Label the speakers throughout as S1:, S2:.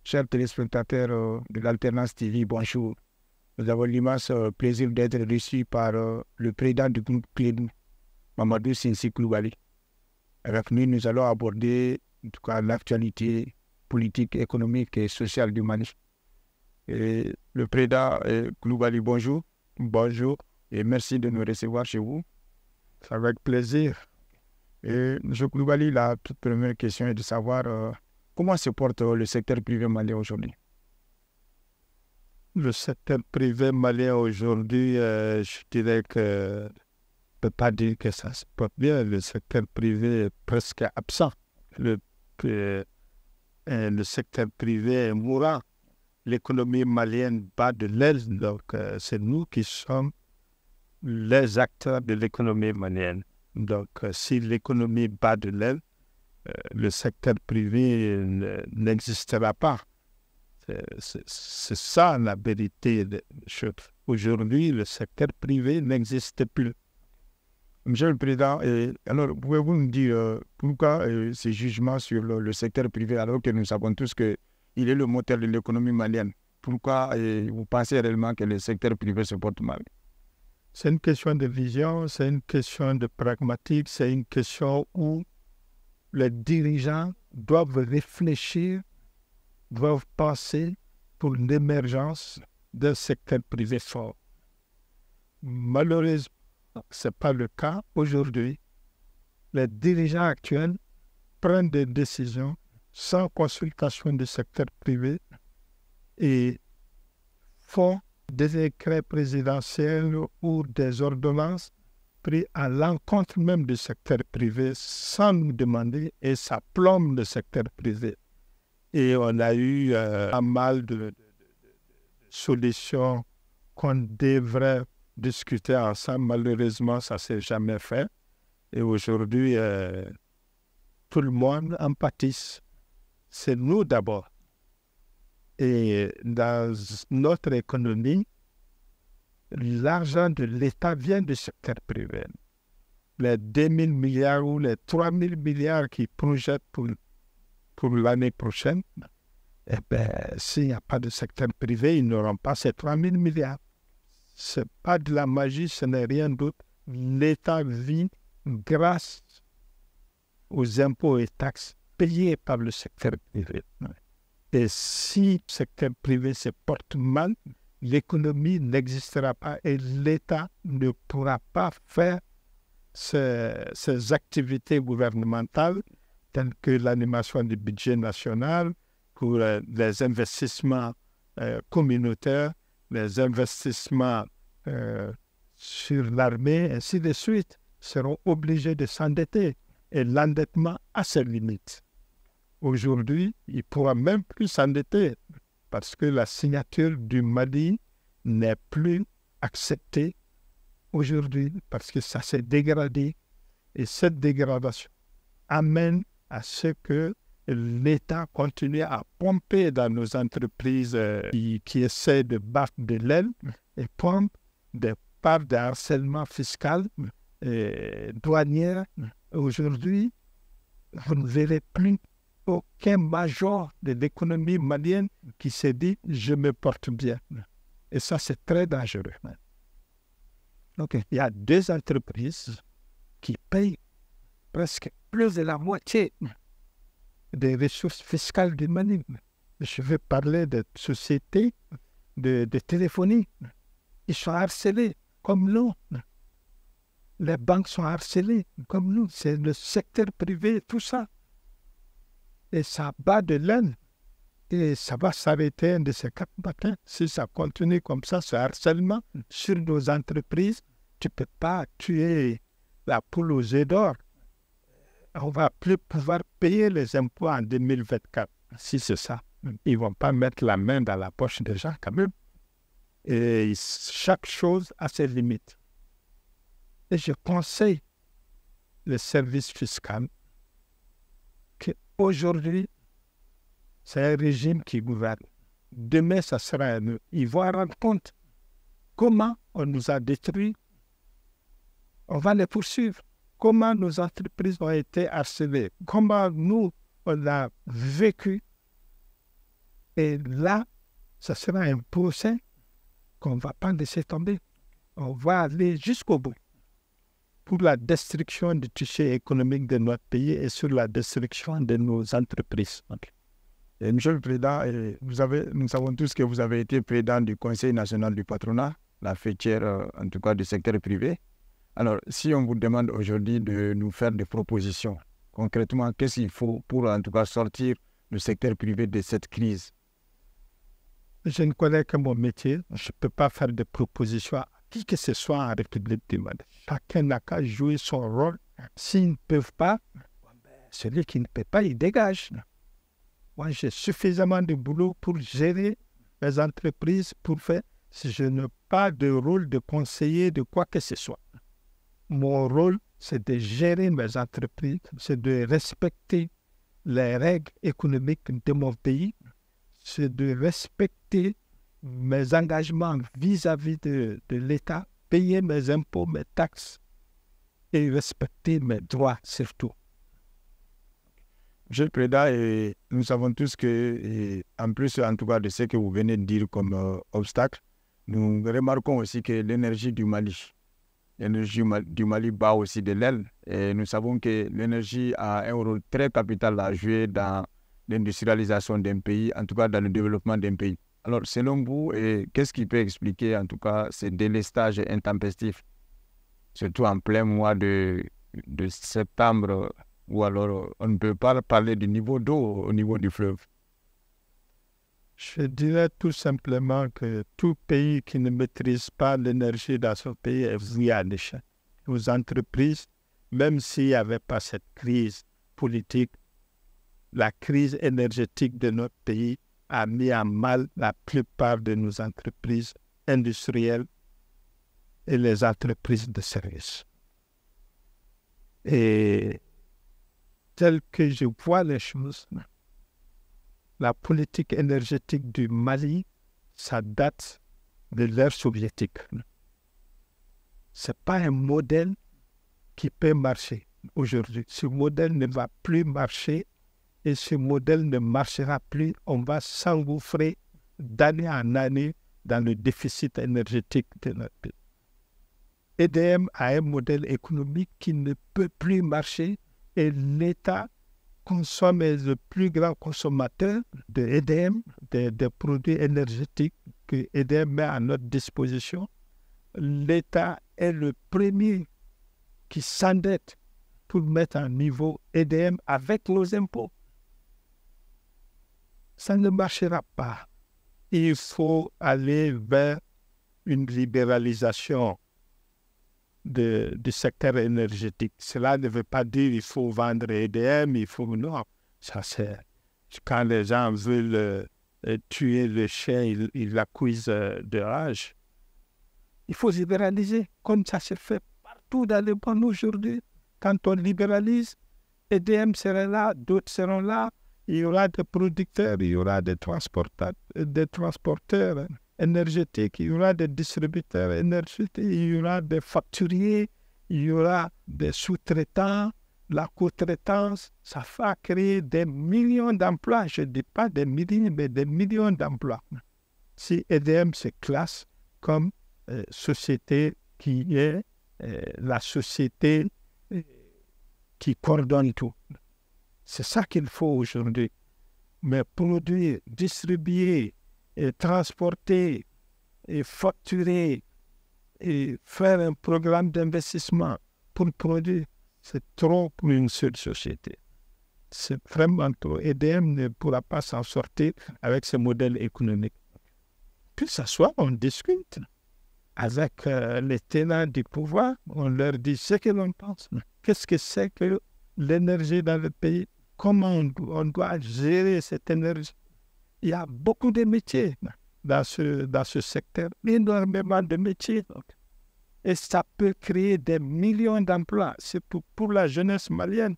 S1: Chers téléspectateurs de l'Alternance TV, bonjour. Nous avons l'immense plaisir d'être reçus par le président du groupe Clédou, Mamadou Sinsi Koulibaly. Avec lui, nous allons aborder en tout cas l'actualité politique, économique et sociale du Mali. Et le président Koulibaly, bonjour. Bonjour et merci de nous recevoir chez vous. C'est avec plaisir. Et M. Koulibaly, la toute première question est de savoir comment se porte le secteur privé malien aujourd'hui?
S2: Le secteur privé malien aujourd'hui, je dirais que je ne peux pas dire que ça se porte bien. Le secteur privé est presque absent. Le secteur privé est mourant. L'économie malienne bat de l'aile, donc c'est nous qui sommes les acteurs de l'économie malienne. Donc si l'économie bat de l'aile, le secteur privé n'existera pas. C'est ça la vérité des choses. Aujourd'hui, le secteur privé n'existe plus.
S1: Monsieur le Président, alors pouvez-vous nous dire pourquoi ce jugement sur le secteur privé alors que nous savons tous qu'il est le moteur de l'économie malienne? Pourquoi vous pensez réellement que le secteur privé se porte mal?
S2: C'est une question de vision, c'est une question de pragmatique, c'est une question où les dirigeants doivent réfléchir, doivent penser pour l'émergence d'un secteur privé fort. Malheureusement, ce n'est pas le cas aujourd'hui. Les dirigeants actuels prennent des décisions sans consultation du secteur privé et font des décrets présidentiels ou des ordonnances pris à l'encontre même du secteur privé sans nous demander et ça plombe le secteur privé. Et on a eu pas mal de solutions qu'on devrait discuter ensemble. Malheureusement, ça ne s'est jamais fait. Et aujourd'hui, tout le monde en pâtisse. C'est nous d'abord. Et dans notre économie, l'argent de l'État vient du secteur privé. Les 2 000 milliards ou les 3 000 milliards qu'ils projettent pour l'année prochaine, eh bien, s'il n'y a pas de secteur privé, ils n'auront pas ces 3 000 milliards. Ce n'est pas de la magie, ce n'est rien d'autre. L'État vit grâce aux impôts et taxes payés par le secteur privé. Et si le secteur privé se porte mal, l'économie n'existera pas et l'État ne pourra pas faire ses activités gouvernementales telles que l'animation du budget national, pour les investissements communautaires, les investissements sur l'armée, ainsi de suite, seront obligés de s'endetter. Et l'endettement a ses limites. Aujourd'hui, il ne pourra même plus s'endetter parce que la signature du Mali n'est plus acceptée aujourd'hui parce que ça s'est dégradé. Et cette dégradation amène à ce que l'État continue à pomper dans nos entreprises qui essaient de battre de l'aile et pompe des parts de harcèlement fiscal et douanier. Aujourd'hui, vous ne verrez plus aucun major de l'économie malienne qui s'est dit « je me porte bien ». Et ça, c'est très dangereux. Donc, il y a 2 entreprises qui payent presque plus de la moitié des ressources fiscales du Mali. Je vais parler de sociétés de téléphonie. Ils sont harcelés comme nous. Les banques sont harcelées comme nous. C'est le secteur privé, tout ça. Et ça bat de l'aile. Et ça va s'arrêter un de ces 4 matins. Si ça continue comme ça, ce harcèlement sur nos entreprises, tu ne peux pas tuer la poule aux œufs d'or. On ne va plus pouvoir payer les impôts en 2024. Si c'est ça, ils ne vont pas mettre la main dans la poche des gens quand même. Et chaque chose a ses limites. Et je conseille le service fiscal, qu'aujourd'hui, c'est un régime qui gouverne. Demain, ça sera un autre. Ils vont rendre compte comment on nous a détruits. On va les poursuivre. Comment nos entreprises ont été harcelées. Comment nous, on a vécu. Et là, ça sera un procès qu'on ne va pas laisser tomber. On va aller jusqu'au bout pour la destruction du tissu économique de notre pays et sur la destruction de nos entreprises.
S1: Et Monsieur le Président, nous savons tous que vous avez été président du Conseil national du patronat, la fêtière en tout cas du secteur privé. Alors, si on vous demande aujourd'hui de nous faire des propositions, concrètement, qu'est-ce qu'il faut pour en tout cas sortir le secteur privé de cette crise?
S2: Je ne connais que mon métier. Je ne peux pas faire de propositions à qui que ce soit en République du Mali. Chacun n'a qu'à jouer son rôle. S'ils ne peuvent pas, celui qui ne peut pas, il dégage. Moi, j'ai suffisamment de boulot pour gérer mes entreprises, pour faire. Si je n'ai pas de rôle de conseiller de quoi que ce soit. Mon rôle, c'est de gérer mes entreprises, c'est de respecter les règles économiques de mon pays, c'est de respecter mes engagements vis-à-vis de l'État, payer mes impôts, mes taxes et respecter mes droits surtout.
S1: Monsieur le Président, nous savons tous que, en plus en tout cas de ce que vous venez de dire comme obstacle, nous remarquons aussi que l'énergie du Mali bat aussi de l'aile. Et nous savons que l'énergie a un rôle très capital à jouer dans l'industrialisation d'un pays, en tout cas dans le développement d'un pays. Alors, selon vous, qu'est-ce qui peut expliquer en tout cas ces délestages intempestifs, surtout en plein mois de septembre, ou alors on ne peut pas parler du niveau d'eau au niveau du fleuve?
S2: Je dirais tout simplement que tout pays qui ne maîtrise pas l'énergie dans son pays est voué à l'échec. Nos entreprises, même s'il n'y avait pas cette crise politique, la crise énergétique de notre pays a mis à mal la plupart de nos entreprises industrielles et les entreprises de services. Et tel que je vois les choses, la politique énergétique du Mali, ça date de l'ère soviétique. Ce n'est pas un modèle qui peut marcher aujourd'hui. Ce modèle ne va plus marcher et ce modèle ne marchera plus. On va s'engouffrer d'année en année dans le déficit énergétique de notre pays. EDM a un modèle économique qui ne peut plus marcher et l'État consomme le plus grand consommateur de EDM, des produits énergétiques que EDM met à notre disposition. L'État est le premier qui s'endette pour mettre à niveau EDM avec nos impôts. Ça ne marchera pas. Il faut aller vers une libéralisation du secteur énergétique. Cela ne veut pas dire qu'il faut vendre EDM, non. Ça, c'est quand les gens veulent tuer le chien, ils l'accusent de rage. Il faut libéraliser, comme ça se fait partout dans le monde aujourd'hui. Quand on libéralise, EDM sera là, d'autres seront là, il y aura des producteurs, il y aura des transporteurs énergétiques, il y aura des distributeurs énergétiques, il y aura des facturiers, il y aura des sous-traitants, la co-traitance, ça va créer des millions d'emplois. Je ne dis pas des milliers, mais des millions d'emplois. Si EDM se classe comme société qui est la société qui coordonne tout. C'est ça qu'il faut aujourd'hui. Mais produire, distribuer, et transporter, et facturer, et faire un programme d'investissement pour produire, c'est trop pour une seule société. C'est vraiment trop. EDM ne pourra pas s'en sortir avec ce modèle économique. Puis s'asseoir, on discute avec les tenants du pouvoir, on leur dit ce que l'on pense. Qu'est-ce que c'est que l'énergie dans le pays? Comment on doit gérer cette énergie? Il y a beaucoup de métiers dans ce secteur, énormément de métiers. Et ça peut créer des millions d'emplois. C'est pour la jeunesse malienne.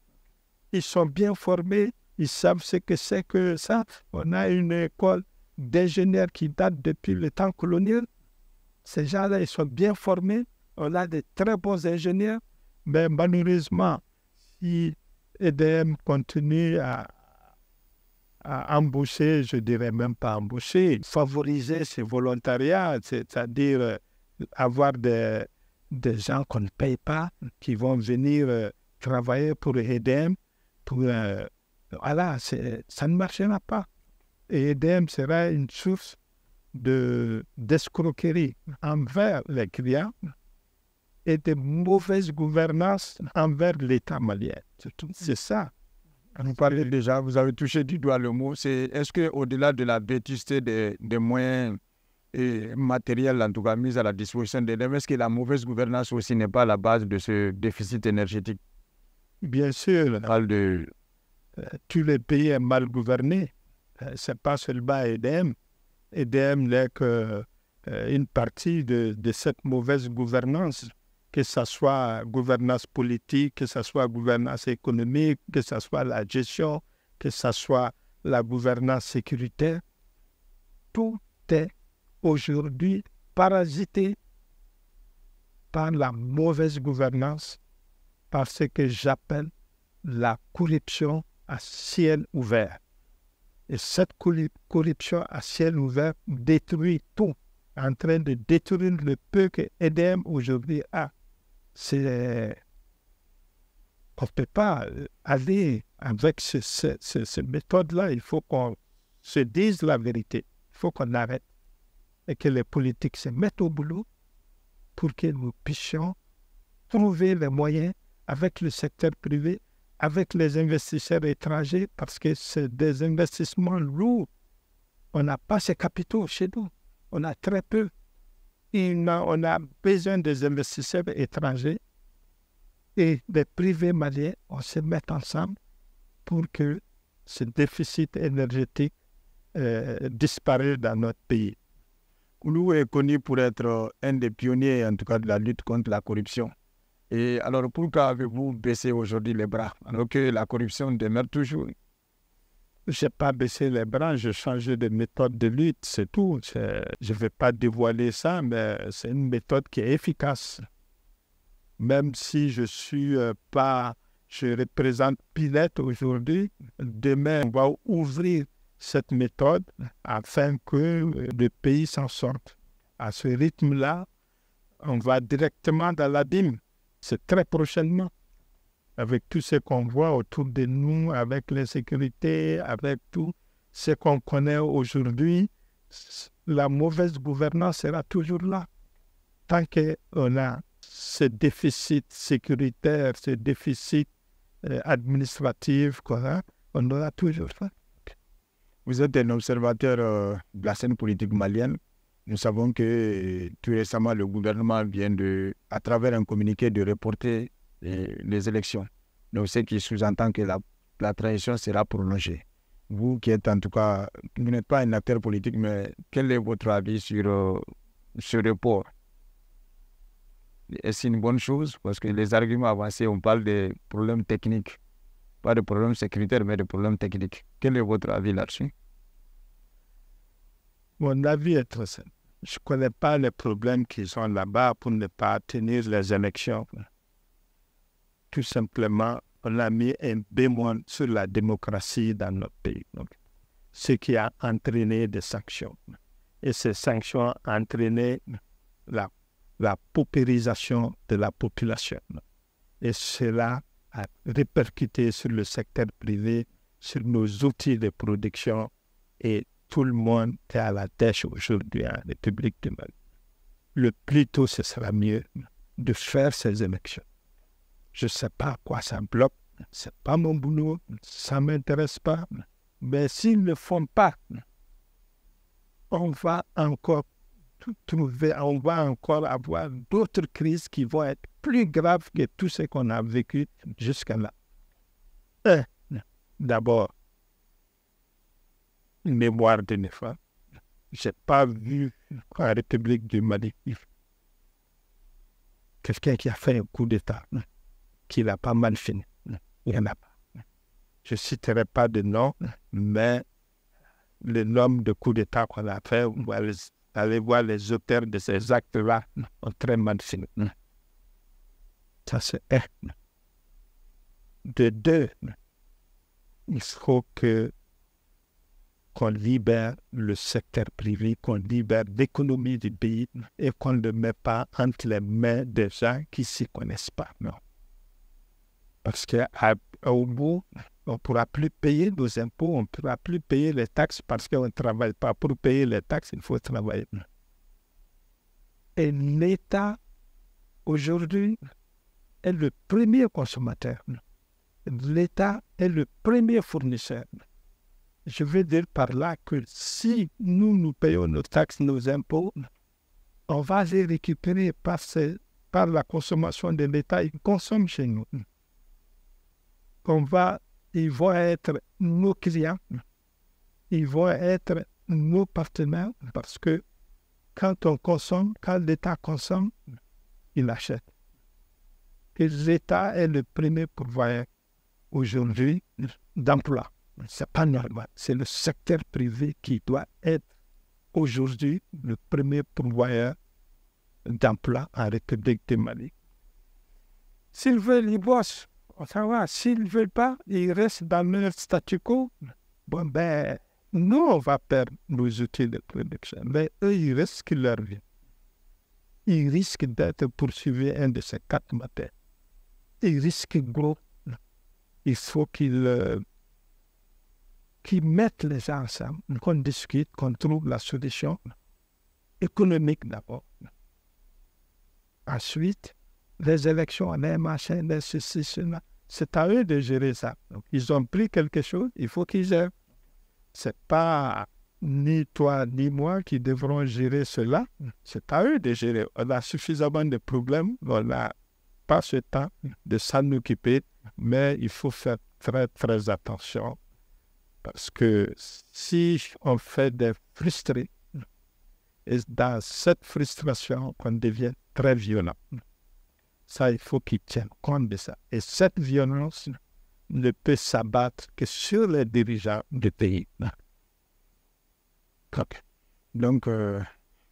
S2: Ils sont bien formés, ils savent ce que c'est que ça. On a une école d'ingénieurs qui date depuis le temps colonial. Ces gens-là, ils sont bien formés. On a de très bons ingénieurs. Mais malheureusement, si EDM continue à embaucher, je dirais même pas embaucher, favoriser ce volontariat, c'est-à-dire avoir des gens qu'on ne paye pas, qui vont venir travailler pour EDM, voilà, ça ne marchera pas. Et EDM sera une source d'escroquerie envers les clients et de mauvaise gouvernance envers l'État malien. C'est ça.
S1: Vous parlez déjà, vous avez touché du doigt le mot. Est-ce qu'au-delà de la vétusté des moyens matériels, en tout cas mis à la disposition de l'EDM, est-ce que la mauvaise gouvernance aussi n'est pas la base de ce déficit énergétique?
S2: Bien sûr.
S1: On parle de...
S2: Tous les pays sont mal gouvernés. Ce n'est pas seulement EDM. EDM n'est qu'une partie de cette mauvaise gouvernance, que ce soit gouvernance politique, que ce soit gouvernance économique, que ce soit la gestion, que ce soit la gouvernance sécuritaire. Tout est aujourd'hui parasité par la mauvaise gouvernance, par ce que j'appelle la corruption à ciel ouvert. Et cette corruption à ciel ouvert détruit tout, en train de détruire le peu que EDM aujourd'hui a. On ne peut pas aller avec cette méthode-là. Il faut qu'on se dise la vérité. Il faut qu'on arrête et que les politiques se mettent au boulot pour que nous puissions trouver les moyens avec le secteur privé, avec les investisseurs étrangers, parce que c'est des investissements lourds. On n'a pas ces capitaux chez nous. On a très peu. On a besoin des investisseurs étrangers et des privés maliens. On se met ensemble pour que ce déficit énergétique disparaisse dans notre pays.
S1: Koulou est connu pour être un des pionniers, en tout cas, de la lutte contre la corruption. Et alors, pourquoi avez-vous baissé aujourd'hui les bras, alors que la corruption demeure toujours?
S2: Je n'ai pas baissé les bras, j'ai changé de méthode de lutte, c'est tout. Je ne vais pas dévoiler ça, mais c'est une méthode qui est efficace. Même si je représente Pinette aujourd'hui, demain, on va ouvrir cette méthode afin que le pays s'en sorte. À ce rythme-là, on va directement dans l'abîme. C'est très prochainement. Avec tout ce qu'on voit autour de nous, avec l'insécurité, avec tout ce qu'on connaît aujourd'hui, la mauvaise gouvernance sera toujours là. Tant qu'on a ce déficit sécuritaire, ce déficit administratif, on aura toujours ça.
S1: Vous êtes un observateur de la scène politique malienne. Nous savons que tout récemment, le gouvernement vient à travers un communiqué, de reporter les élections. Donc, ce qui sous-entend que la transition sera prolongée. Vous qui êtes en tout cas, vous n'êtes pas un acteur politique, mais quel est votre avis sur ce report? Est-ce une bonne chose? Parce que les arguments avancés, on parle des problèmes techniques. Pas de problèmes sécuritaires, mais de problèmes techniques. Quel est votre avis là-dessus?
S2: Mon avis est très simple. Je ne connais pas les problèmes qui sont là-bas pour ne pas tenir les élections. Tout simplement, on a mis un bémol sur la démocratie dans notre pays. Donc, ce qui a entraîné des sanctions. Et ces sanctions ont entraîné la paupérisation de la population. Et cela a répercuté sur le secteur privé, sur nos outils de production, et tout le monde est à la dèche aujourd'hui en République du Mali. Le plus tôt, ce sera mieux de faire ces élections. Je ne sais pas à quoi ça bloque, ce n'est pas mon boulot, ça ne m'intéresse pas. Mais s'ils ne le font pas, on va encore avoir d'autres crises qui vont être plus graves que tout ce qu'on a vécu jusqu'à là. D'abord, une mémoire de Nefa. Je n'ai pas vu en République du Mali quelqu'un qui a fait un coup d'État, qui n'a pas mal fini. Il n'y en a pas. Je ne citerai pas de nom, mais le nombre de coups d'État qu'on a fait, allez voir les auteurs de ces actes-là, ont très mal fini. Ça, c'est un. De deux, il faut qu'on libère le secteur privé, qu'on libère l'économie du pays et qu'on ne le met pas entre les mains des gens qui ne s'y connaissent pas. Non. Parce qu'au bout, on ne pourra plus payer nos impôts, on ne pourra plus payer les taxes parce qu'on ne travaille pas. Pour payer les taxes, il faut travailler. Et l'État, aujourd'hui, est le premier consommateur. L'État est le premier fournisseur. Je veux dire par là que si nous payons nos taxes, nos impôts, on va les récupérer par la consommation de l'État. Ils consomment chez nous. Ils vont être nos clients, ils vont être nos partenaires parce que quand on consomme, quand l'État consomme, il achète. Et l'État est le premier pourvoyeur aujourd'hui d'emploi. Ce n'est pas normal. C'est le secteur privé qui doit être aujourd'hui le premier pourvoyeur d'emploi en République du Mali. S'ils veulent, ils bossent. Ça va. S'ils ne veulent pas, ils restent dans leur statu quo. Bon, ben, nous, on va perdre nos outils de production. Mais eux, ils risquent leur vie. Ils risquent d'être poursuivis un de ces 4 matins. Ils risquent gros. Il faut qu'ils mettent les gens ensemble, qu'on discute, qu'on trouve la solution économique d'abord. Ensuite, les élections, les machins, les ceci, cela, c'est à eux de gérer ça. Donc, ils ont pris quelque chose, il faut qu'ils gèrent. Ce n'est pas ni toi ni moi qui devront gérer cela, c'est à eux de gérer. On a suffisamment de problèmes, on n'a pas ce temps de s'en occuper, mais il faut faire très, très attention. Parce que si on fait des frustrés, et dans cette frustration qu'on devient très violent, ça, il faut qu'ils tiennent compte de ça. Et cette violence ne peut s'abattre que sur les dirigeants du pays.
S1: Donc,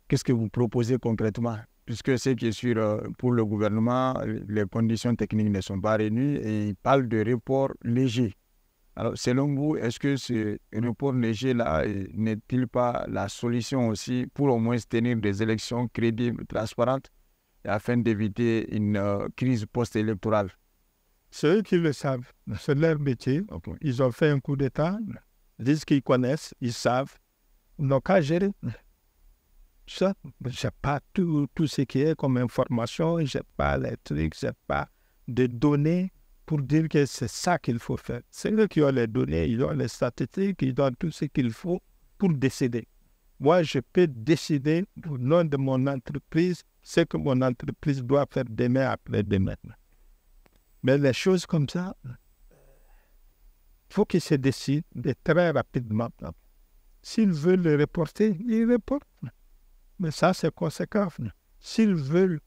S1: qu'est-ce que vous proposez concrètement? Puisque c'est qui est sûr, pour le gouvernement, les conditions techniques ne sont pas réunies et il parle de report léger. Alors, selon vous, est-ce que ce report léger-là n'est-il pas la solution aussi pour au moins tenir des élections crédibles, transparentes, afin d'éviter une crise post-électorale?
S2: Ceux qui le savent, c'est leur métier. Okay. Ils ont fait un coup d'État, ils disent qu'ils connaissent, ils savent. Ils n'ont qu'à gérer. Ça, je n'ai pas tout ce qui est comme information, je n'ai pas les trucs, je n'ai pas de données pour dire que c'est ça qu'il faut faire. C'est eux qui ont les données, ils ont les statistiques, ils ont tout ce qu'il faut pour décider. Moi, je peux décider au nom de mon entreprise ce que mon entreprise doit faire demain après-demain. Mais les choses comme ça, il faut qu'ils se décident très rapidement. S'ils veulent le reporter, ils reportent. Mais ça, c'est conséquent. S'ils veulent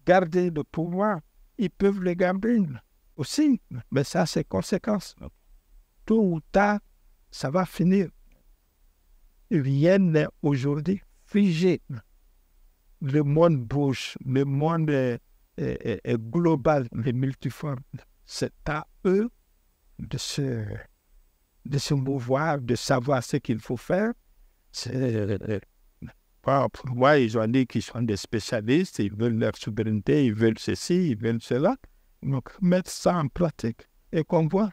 S2: garder le pouvoir, ils peuvent le garder aussi. Mais ça, c'est conséquence. Tôt ou tard, ça va finir. Rien n'est aujourd'hui figé. Le monde bouge, le monde est global, est multiforme. C'est à eux de se mouvoir, de savoir ce qu'il faut faire. Pour moi, ils ont dit qu'ils sont des spécialistes, ils veulent leur souveraineté, ils veulent ceci, ils veulent cela. Donc, mettre ça en pratique et qu'on voit.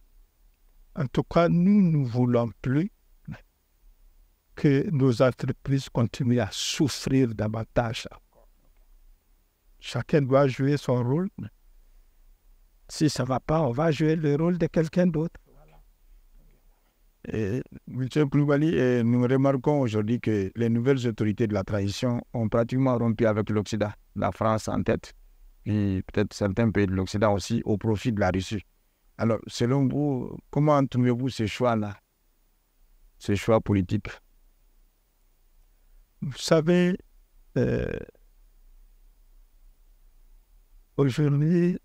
S2: En tout cas, nous ne voulons plus que nos entreprises continuent à souffrir davantage. Chacun doit jouer son rôle. Si ça ne va pas, on va jouer le rôle de quelqu'un d'autre.
S1: M. Koulibaly, nous remarquons aujourd'hui que les nouvelles autorités de la transition ont pratiquement rompu avec l'Occident, la France en tête, et peut-être certains pays de l'Occident aussi, au profit de la Russie. Alors, selon vous, comment trouvez-vous ces choix-là, ces choix politiques?
S2: Vous savez, Aujourd'hui,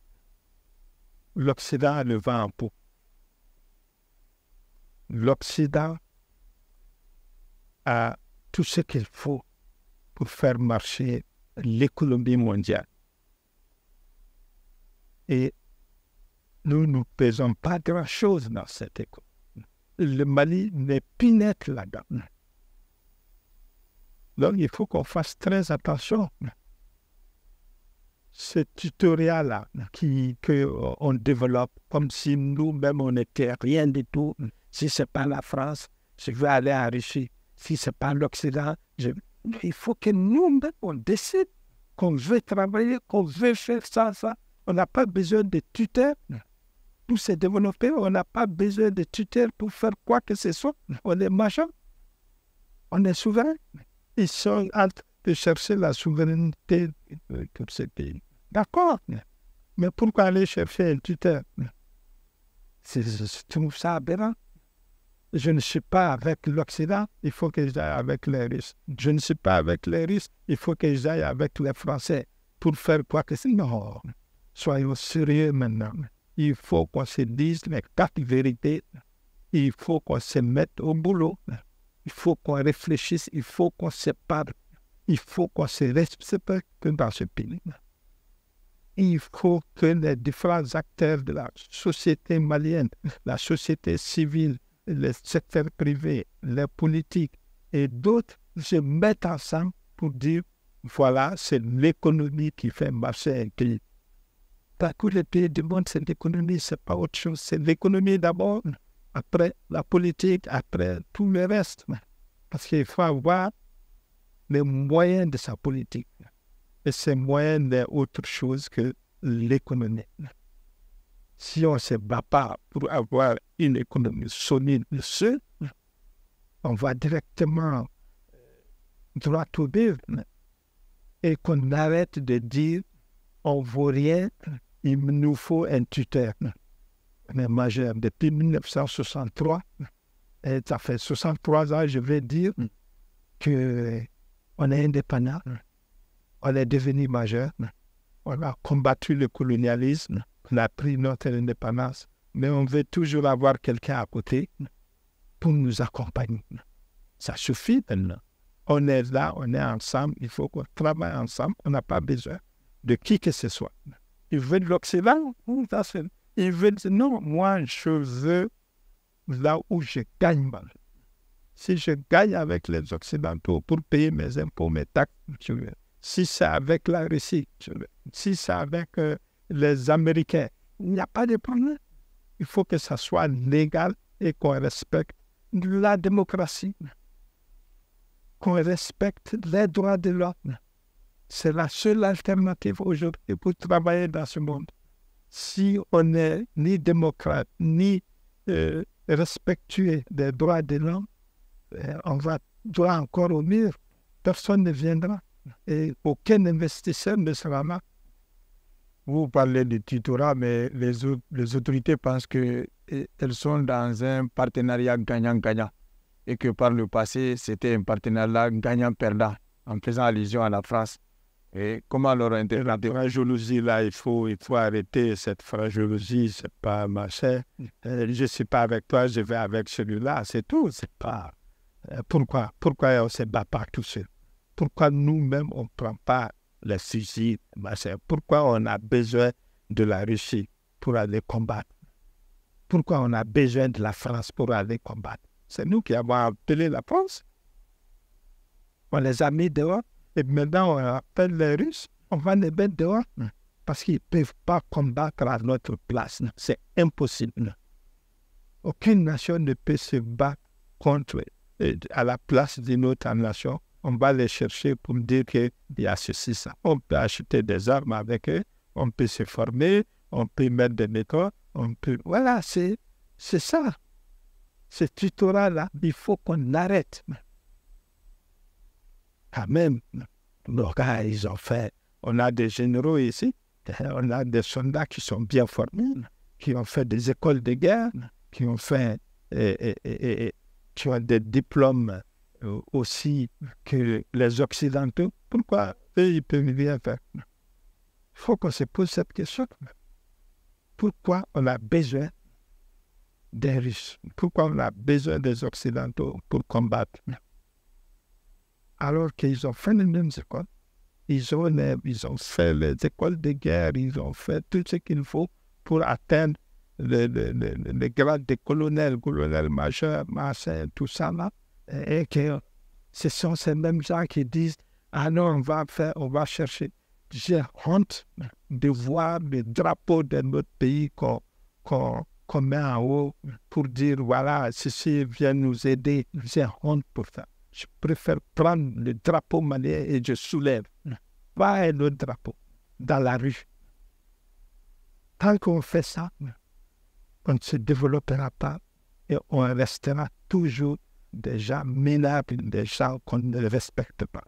S2: l'Occident a le vent en poupe. L'Occident a tout ce qu'il faut pour faire marcher l'économie mondiale. Et nous ne pesons pas grand-chose dans cette économie. Le Mali n'est plus net là-dedans. Donc, il faut qu'on fasse très attention. Ce tutoriel-là qu'on développe comme si nous-mêmes, on n'était rien du tout. Si ce n'est pas la France, je veux aller en Russie. Si ce n'est pas l'Occident, il faut que nous-mêmes, on décide qu'on veut travailler, qu'on veut faire ça. On n'a pas besoin de tuteurs pour se développer. On n'a pas besoin de tuteurs pour faire quoi que ce soit. On est majeur. On est souverain. Ils sont en train de chercher la souveraineté de ces pays. D'accord. Mais pourquoi aller chercher un tuteur? Je trouve ça aberrant. Je ne suis pas avec l'Occident, il faut que j'aille avec les Russes. Je ne suis pas avec les Russes, il faut que j'aille avec les Français pour faire quoi que ce soit. Non, soyons sérieux maintenant. Il faut qu'on se dise les quatre vérités. Il faut qu'on se mette au boulot. Il faut qu'on réfléchisse, il faut qu'on se parle. Il faut qu'on se respecte dans ce pays. Il faut que les différents acteurs de la société malienne, la société civile, le secteur privé, les politiques et d'autres se mettent ensemble pour dire, voilà, c'est l'économie qui fait marcher un pays. Dans tous les pays du monde, c'est l'économie, c'est pas autre chose. C'est l'économie d'abord, après la politique, après tout le reste. Parce qu'il faut avoir les moyens de sa politique. Et ces moyens n'est autre chose que l'économie. Si on ne se bat pas pour avoir une économie solide, seule, on va directement droit au but et qu'on arrête de dire on ne vaut rien, il nous faut un tuteur. On est majeur depuis 1963 et ça fait 63 ans, je vais dire, qu'on est indépendant, on est devenu majeur, on a combattu le colonialisme, on a pris notre indépendance, mais on veut toujours avoir quelqu'un à côté pour nous accompagner. Ça suffit maintenant. On est là, on est ensemble, il faut qu'on travaille ensemble, on n'a pas besoin de qui que ce soit. Ils veulent l'Occident, ils veulent, non, moi je veux là où je gagne mal. Si je gagne avec les Occidentaux pour payer mes impôts, mes taxes, je veux. Si c'est avec la Russie, je veux. Si c'est avec les Américains, il n'y a pas de problème. Il faut que ça soit légal et qu'on respecte la démocratie, qu'on respecte les droits de l'homme. C'est la seule alternative aujourd'hui pour travailler dans ce monde. Si on n'est ni démocrate, ni respectueux des droits de l'homme, on va droit encore au mur. Personne ne viendra et aucun investisseur ne sera là.
S1: Vous parlez de tutorat, mais les autorités pensent qu'elles sont dans un partenariat gagnant-gagnant et que par le passé, c'était un partenariat gagnant-perdant, en faisant allusion à la France. Et comment leur interpréter?
S2: La jalousie, là, il faut arrêter cette jalousie, c'est pas machin. Je ne suis pas avec toi, je vais avec celui-là, c'est tout. C'est pas... Pourquoi on ne se bat pas tout seul? Pourquoi nous-mêmes, on ne prend pas les fusils, machin? Pourquoi on a besoin de la Russie pour aller combattre? Pourquoi on a besoin de la France pour aller combattre? C'est nous qui avons appelé la France. On les a mis dehors. Et maintenant, on appelle les Russes, on va les mettre dehors parce qu'ils ne peuvent pas combattre à notre place. C'est impossible. Aucune nation ne peut se battre contre, à la place d'une autre nation. On va les chercher pour dire qu'il y a ceci, ça. On peut acheter des armes avec eux, on peut se former, on peut mettre des méthodes, on peut... Voilà, c'est ça. Ce tutorat-là, il faut qu'on arrête. Quand même, nos gars, ils ont fait... On a des généraux ici, on a des soldats qui sont bien formés, qui ont fait des écoles de guerre, qui ont fait... qui ont des diplômes aussi que les Occidentaux. Pourquoi eux, ils ne peuvent rien faire? faut qu'on se pose cette question. Pourquoi on a besoin des Russes? Pourquoi on a besoin des Occidentaux pour combattre? Alors qu'ils ont fait les mêmes écoles. Ils ont fait les écoles de guerre, ils ont fait tout ce qu'il faut pour atteindre le grade de colonel majeur, machin, tout ça là. Et que ce sont ces mêmes gens qui disent ah non, on va chercher. J'ai honte de voir le drapeau de notre pays qu'on met en haut pour dire voilà, ceci vient nous aider. J'ai honte pour ça. Je préfère prendre le drapeau malien et je soulève. Pas un autre drapeau dans la rue. Tant qu'on fait ça, on ne se développera pas et on restera toujours des gens minables, des gens qu'on ne respecte pas.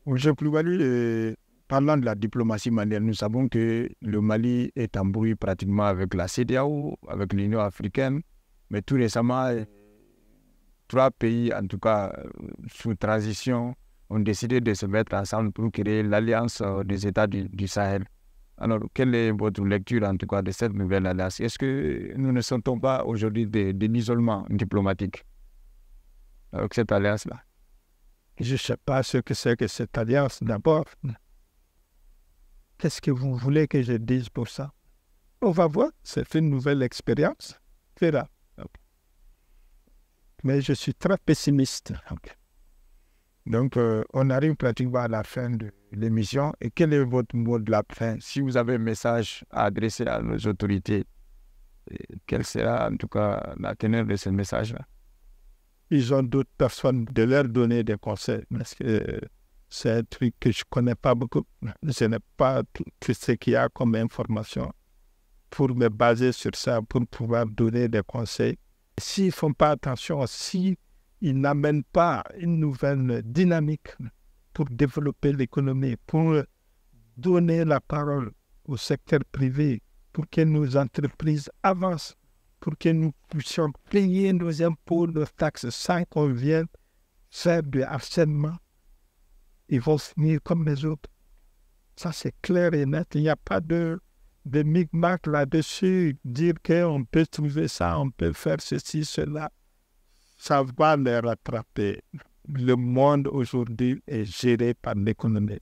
S1: M. Koulibaly, parlant de la diplomatie malienne, nous savons que le Mali est en bruit pratiquement avec la CEDEAO, avec l'Union africaine, mais tout récemment, 3 pays, en tout cas sous transition, ont décidé de se mettre ensemble pour créer l'Alliance des États du Sahel. Alors, quelle est votre lecture, en tout cas, de cette nouvelle alliance? Est-ce que nous ne sentons pas aujourd'hui d'un isolement diplomatique avec cette alliance-là?
S2: Je ne sais pas ce que c'est que cette alliance d'abord. Qu'est-ce que vous voulez que je dise pour ça? On va voir, c'est une nouvelle expérience. Verra. Mais je suis très pessimiste.
S1: Donc, on arrive pratiquement à la fin de l'émission. Et quel est votre mot de la fin? Si vous avez un message à adresser à nos autorités, quelle sera en tout cas la teneur de ce message-là?
S2: Ils ont d'autres personnes de leur donner des conseils. Parce que c'est un truc que je ne connais pas beaucoup. Je n'ai pas tout ce qu'il y a comme information pour me baser sur ça, pour pouvoir donner des conseils. S'ils ne font pas attention, s'ils n'amènent pas une nouvelle dynamique pour développer l'économie, pour donner la parole au secteur privé, pour que nos entreprises avancent, pour que nous puissions payer nos impôts, nos taxes sans qu'on vienne faire du harcèlement, ils vont finir comme les autres. Ça, c'est clair et net. Il n'y a pas de micmac là-dessus, dire qu'on peut trouver ça, on peut faire ceci, cela. Ça va les rattraper. Le monde aujourd'hui est géré par l'économie.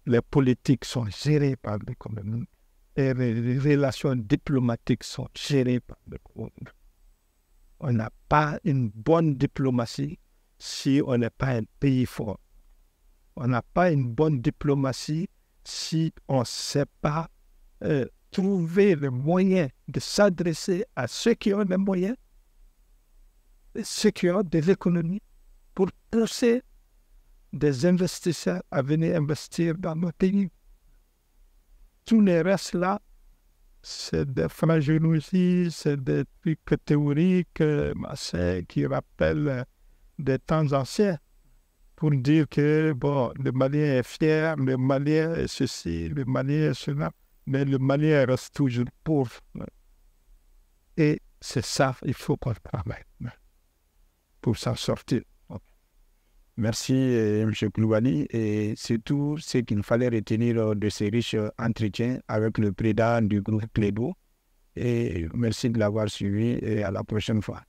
S2: Les politiques sont gérées par l'économie. Et les relations diplomatiques sont gérées par l'économie. On n'a pas une bonne diplomatie si on n'est pas un pays fort. On n'a pas une bonne diplomatie si on ne sait pas trouver le moyen de s'adresser à ceux qui ont les moyens, ceux qui ont de l'économie, pour pousser des investisseurs à venir investir dans nos pays. Tous les restes là, c'est des phraséologies, c'est des trucs théoriques, qui rappellent des temps anciens, pour dire que, bon, le Malien est fier, le Malien est ceci, le Malien est cela, mais le Malien reste toujours pauvre. Et c'est ça, il faut qu'on travaille pour s'en sortir.
S1: Merci, M. Koulibaly. Et c'est tout ce qu'il fallait retenir de ces riches entretiens avec le président du groupe Clédo. Et merci de l'avoir suivi et à la prochaine fois.